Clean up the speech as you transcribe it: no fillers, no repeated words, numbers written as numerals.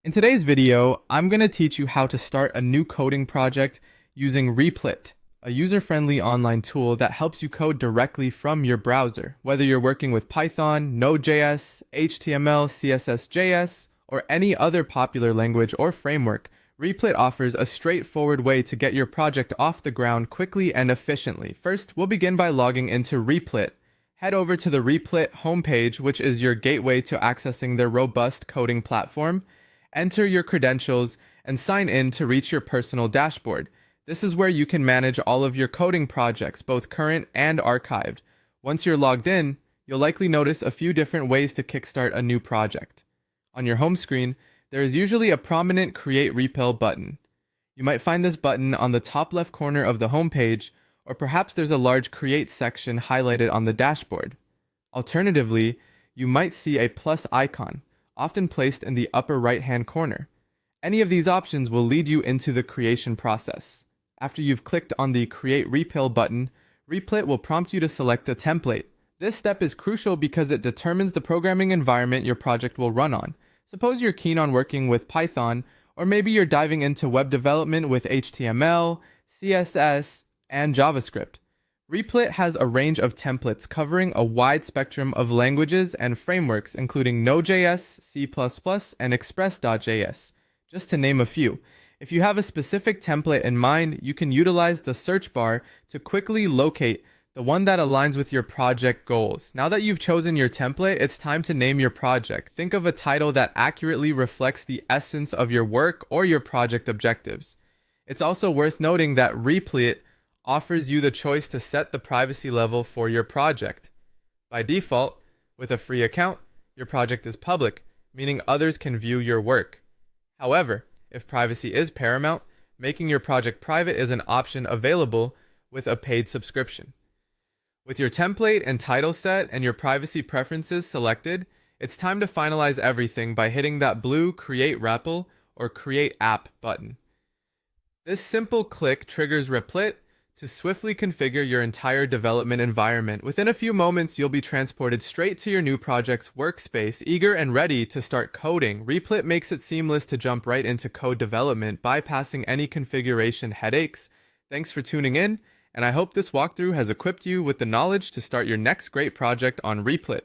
In today's video, I'm going to teach you how to start a new coding project using Replit, a user-friendly online tool that helps you code directly from your browser. Whether you're working with Python, Node.js, HTML, CSS.js, or any other popular language or framework, Replit offers a straightforward way to get your project off the ground quickly and efficiently. First, we'll begin by logging into Replit. Head over to the Replit homepage, which is your gateway to accessing their robust coding platform. Enter your credentials and sign in to reach your personal dashboard. This is where you can manage all of your coding projects, both current and archived. Once you're logged in, you'll likely notice a few different ways to kickstart a new project. On your home screen, there is usually a prominent Create Repl button. You might find this button on the top left corner of the homepage, or perhaps there's a large Create section highlighted on the dashboard. Alternatively, you might see a plus icon, often placed in the upper right-hand corner. Any of these options will lead you into the creation process. After you've clicked on the Create Repl button, Replit will prompt you to select a template. This step is crucial because it determines the programming environment your project will run on. Suppose you're keen on working with Python, or maybe you're diving into web development with HTML, CSS, and JavaScript. Replit has a range of templates covering a wide spectrum of languages and frameworks, including Node.js, C++, and Express.js, just to name a few. If you have a specific template in mind, you can utilize the search bar to quickly locate the one that aligns with your project goals. Now that you've chosen your template, it's time to name your project. Think of a title that accurately reflects the essence of your work or your project objectives. It's also worth noting that Replit offers you the choice to set the privacy level for your project. By default, with a free account, your project is public, meaning others can view your work. However, if privacy is paramount, making your project private is an option available with a paid subscription. With your template and title set and your privacy preferences selected, it's time to finalize everything by hitting that blue Create Repl or Create App button. This simple click triggers Replit to swiftly configure your entire development environment. Within a few moments, you'll be transported straight to your new project's workspace, eager and ready to start coding. Replit makes it seamless to jump right into code development, bypassing any configuration headaches. Thanks for tuning in, and I hope this walkthrough has equipped you with the knowledge to start your next great project on Replit.